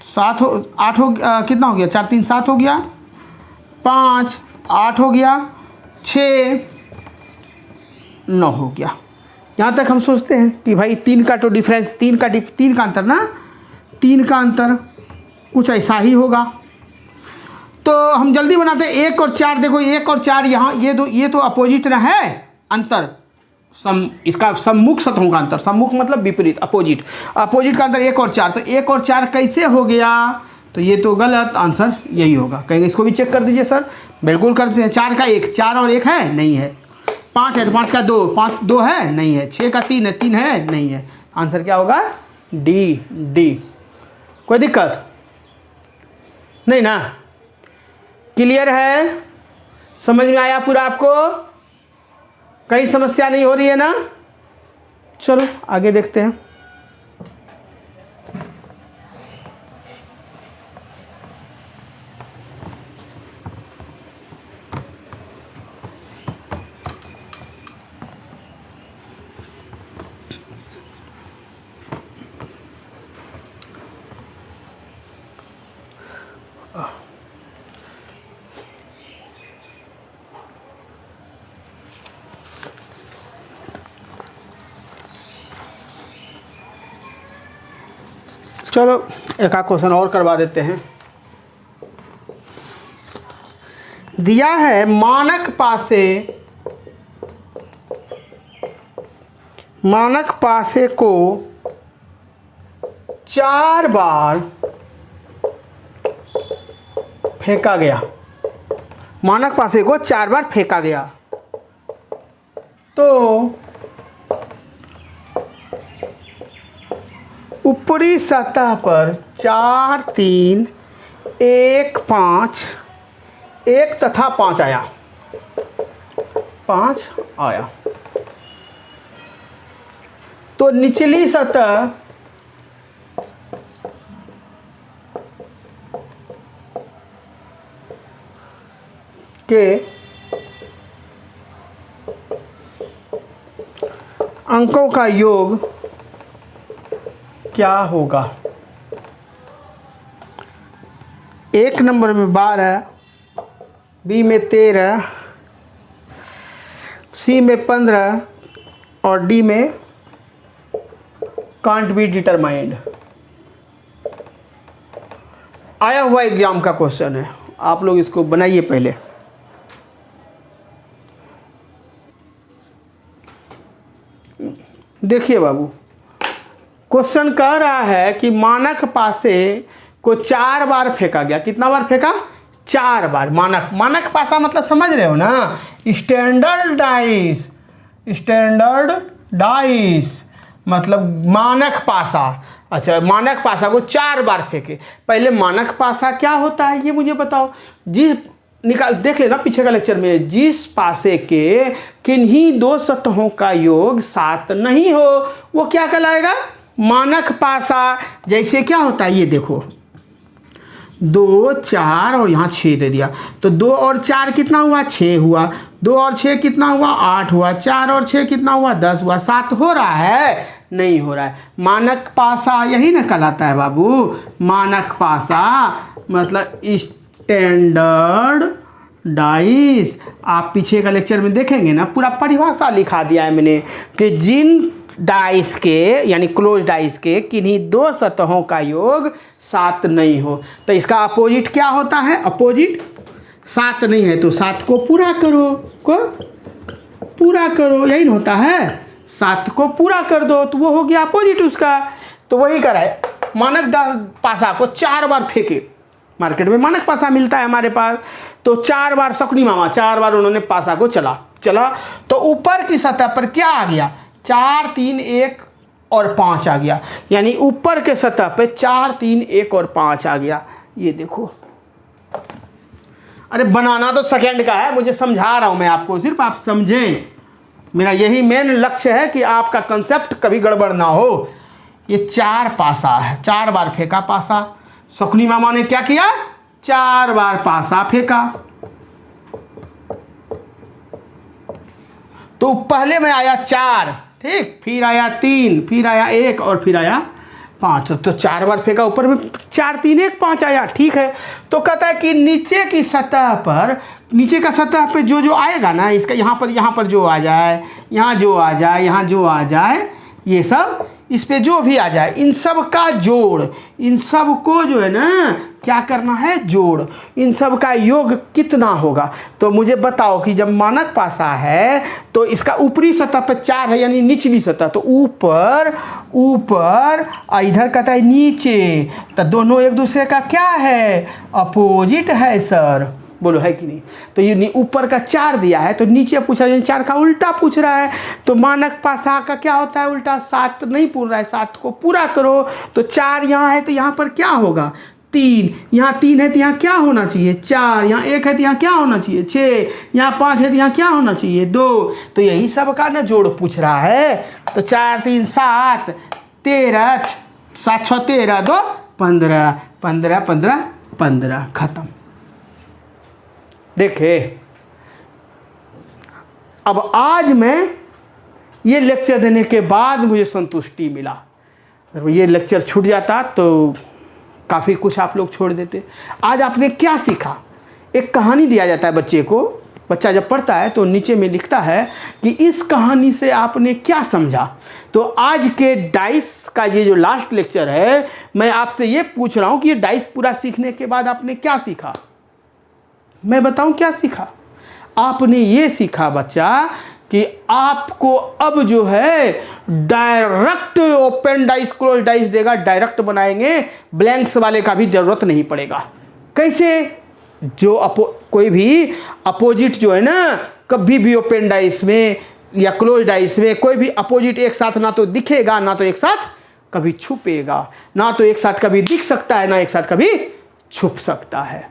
Speaker 1: 7 हो 8 हो कितना हो गया, 4 3 7 हो गया, 5 8 हो गया, 6 9 हो गया। यहाँ तक हम सोचते हैं कि भाई 3 का तो डिफरेंस, 3 का अंतर ना, 3 का अंतर कुछ ऐसा ही होगा। तो हम जल्दी बनाते हैं। 1 और 4, देखो 1 और 4 यहाँ ये तो अपोजिट ना है, अंतर इसका सम्मुख सतहों का अंतर, सम्मुख मतलब विपरीत, अपोजिट का अंतर 1 और 4। तो 1 और 4 कैसे हो गया, तो ये तो गलत, आंसर यही होगा। कहेंगे इसको भी चेक कर दीजिए सर, बिल्कुल करते हैं। 4 का 1, 4 और 1 है, नहीं है। 5 है तो 5 का 2, 5 2 है, नहीं है। 6 का 3 है, 3 है, नहीं है। आंसर क्या होगा, डी। कोई दिक्कत नहीं ना, क्लियर है, समझ में आया पूरा आपको, कहीं समस्या नहीं हो रही है ना। चलो आगे देखते हैं। चलो एक आध क्वेश्चन और करवा देते हैं। दिया है मानक पासे को 4 बार फेंका गया, मानक पासे को 4 बार फेंका गया, तो ऊपरी सतह पर 4 3 1 5 1 तथा 5 आया, 5 आया। तो निचली सतह के अंकों का योग क्या होगा। 1 नंबर में 12, बी में 13, सी में 15 और डी में कांट बी डिटरमाइंड। आया हुआ एग्जाम का क्वेश्चन है, आप लोग इसको बनाइए पहले। देखिए बाबू, क्वेश्चन कह रहा है कि मानक पासे को 4 बार फेंका गया। कितना बार फेंका, 4 बार। मानक पासा मतलब समझ रहे हो ना, स्टैंडर्ड डाइस मतलब मानक पासा। अच्छा, मानक पासा को 4 बार फेंके। पहले मानक पासा क्या होता है ये मुझे बताओ। देख लेना पीछे का लेक्चर में, जिस पासे के किन्हीं 2 सतहों का योग 7 नहीं हो वो क्या कहलाएगा, मानक पासा। जैसे क्या होता है ये देखो, 2 4 और यहाँ 6 दे दिया, तो 2 और 4 कितना हुआ, 6 हुआ। 2 और 6 कितना हुआ, 8 हुआ। 4 और 6 कितना हुआ, 10 हुआ। 7 हो रहा है, नहीं हो रहा है। मानक पासा यही ना कहलाता है बाबू, मानक पासा मतलब स्टैंडर्ड डाइस। आप पीछे का लेक्चर में देखेंगे ना, पूरा परिभाषा लिखा दिया है मैंने कि जिन डाइस के यानी क्लोज डाइस के किन्हीं 2 सतहों का योग 7 नहीं हो, तो इसका अपोजिट क्या होता है, अपोजिट 7 नहीं है तो 7 को पूरा करो, यही होता है। 7 को पूरा कर दो तो वो हो गया अपोजिट उसका। तो वही कराए, मानक पासा को 4 बार फेंके। मार्केट में मानक पासा मिलता है हमारे पास, तो 4 बार शकुनी मामा 4 बार उन्होंने पासा को चला तो ऊपर की सतह पर क्या आ गया, 4 3 1 और 5 आ गया। यानी ऊपर के सतह पे 4 3 1 और 5 आ गया। ये देखो, अरे बनाना तो सेकंड का है, मुझे समझा रहा हूं मैं आपको, सिर्फ आप समझें। मेरा यही मेन लक्ष्य है कि आपका कंसेप्ट कभी गड़बड़ ना हो। ये 4 पासा है, 4 बार फेंका पासा। शकुनी मामा ने क्या किया, 4 बार पासा फेंका। तो पहले में आया 4, ठीक, फिर आया 3, फिर आया 1 और फिर आया 5, तो 4 बार फेंका ऊपर में 4 3 1 5 आया, ठीक है। तो कहता है कि नीचे की सतह पर, नीचे का सतह पे जो जो आएगा ना, इसका यहाँ पर जो आ जाए, यहाँ जो आ जाए, यहाँ जो आ जाए, ये सब इस पे जो भी आ जाए, इन सब का जोड़, इन सब को जो है ना क्या करना है, जोड़, इन सब का योग कितना होगा। तो मुझे बताओ कि जब मानक पासा है तो इसका ऊपरी सतह पे 4 है, यानी निचली सतह, तो ऊपर ऊपर, इधर कहता है नीचे, तो दोनों एक दूसरे का क्या है, अपोजिट है सर, बोलो है कि नहीं। तो ये ऊपर का 4 दिया है, तो नीचे पूछा, 4 का उल्टा पूछ रहा है। तो मानक पासा का क्या होता है उल्टा, 7 नहीं पूछ रहा है, 7 को पूरा करो। तो 4 यहाँ है तो यहाँ पर क्या होगा, 3, यहाँ 3 है तो यहाँ क्या होना चाहिए, 4, यहाँ 1 है तो यहाँ क्या होना चाहिए, 6, यहाँ 5 है तो यहाँ क्या होना चाहिए, 2। तो यही सब का ना जोड़ पूछ रहा है। तो 4 3 7, 13, 7 6 13, 2 15, 15 15 15, खत्म। देखे, अब आज मैं ये लेक्चर देने के बाद मुझे संतुष्टि मिला। अगर ये लेक्चर छूट जाता तो काफ़ी कुछ आप लोग छोड़ देते। आज आपने क्या सीखा, एक कहानी दिया जाता है बच्चे को, बच्चा जब पढ़ता है तो नीचे में लिखता है कि इस कहानी से आपने क्या समझा। तो आज के डाइस का ये जो लास्ट लेक्चर है, मैं आपसे ये पूछ रहा हूँ कि ये डाइस पूरा सीखने के बाद आपने क्या सीखा। मैं बताऊं क्या सीखा। आपने ये सीखा बच्चा कि आपको अब जो है direct open dice close dice देगा, डायरेक्ट बनाएंगे, ब्लैंक्स वाले का भी जरूरत नहीं पड़ेगा। कैसे, जो कोई भी अपोजिट जो है ना, कभी भी ओपन डाइस में या क्लोज डाइस में कोई भी अपोजिट एक साथ ना तो दिखेगा, ना तो एक साथ कभी छुपेगा, ना तो एक साथ कभी दिख सकता है, ना एक साथ कभी छुप सकता है।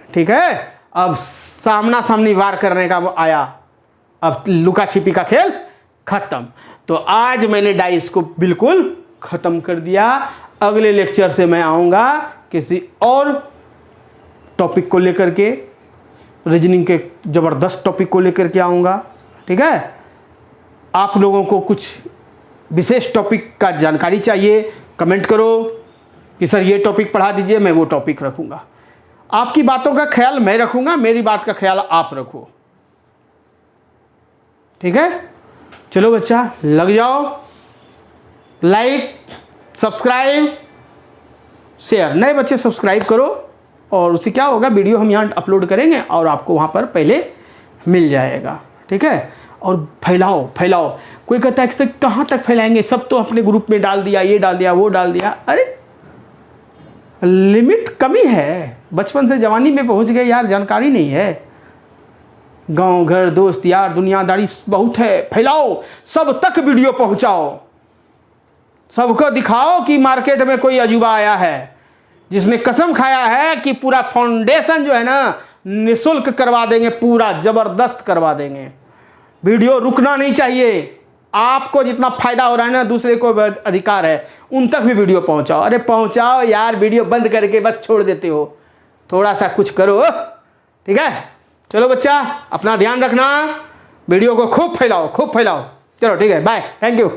Speaker 1: ठीक है, अब सामना सामनी वार करने का आया, अब लुका छिपी का खेल खत्म। तो आज मैंने डाइस को बिल्कुल खत्म कर दिया। अगले लेक्चर से मैं आऊँगा किसी और टॉपिक को लेकर के, रीजनिंग के ज़बरदस्त टॉपिक को लेकर के आऊँगा। ठीक है, आप लोगों को कुछ विशेष टॉपिक का जानकारी चाहिए, कमेंट करो कि सर ये टॉपिक पढ़ा दीजिए, मैं वो टॉपिक रखूँगा। आपकी बातों का ख्याल मैं रखूँगा, मेरी बात का ख्याल आप रखो। ठीक है, चलो बच्चा लग जाओ, लाइक सब्सक्राइब शेयर, नए बच्चे सब्सक्राइब करो, और उससे क्या होगा, वीडियो हम यहाँ अपलोड करेंगे और आपको वहाँ पर पहले मिल जाएगा। ठीक है, और फैलाओ फैलाओ। कोई कहता है कि सर कहाँ तक फैलाएंगे, सब तो अपने ग्रुप में डाल दिया, ये डाल दिया, वो डाल दिया। अरे लिमिट कमी है, बचपन से जवानी में पहुँच गए यार, जानकारी नहीं है। गांव घर दोस्त यार दुनियादारी बहुत है, फैलाओ, सब तक वीडियो पहुंचाओ, सबको दिखाओ कि मार्केट में कोई अजूबा आया है जिसने कसम खाया है कि पूरा फाउंडेशन जो है ना निःशुल्क करवा देंगे, पूरा ज़बरदस्त करवा देंगे। वीडियो रुकना नहीं चाहिए। आपको जितना फ़ायदा हो रहा है ना, दूसरे को अधिकार है उन तक भी वीडियो पहुंचाओ। अरे पहुंचाओ यार, वीडियो बंद करके बस छोड़ देते हो, थोड़ा सा कुछ करो। ठीक है, चलो बच्चा अपना ध्यान रखना, वीडियो को खूब फैलाओ खूब फैलाओ। चलो ठीक है, बाय, थैंक यू।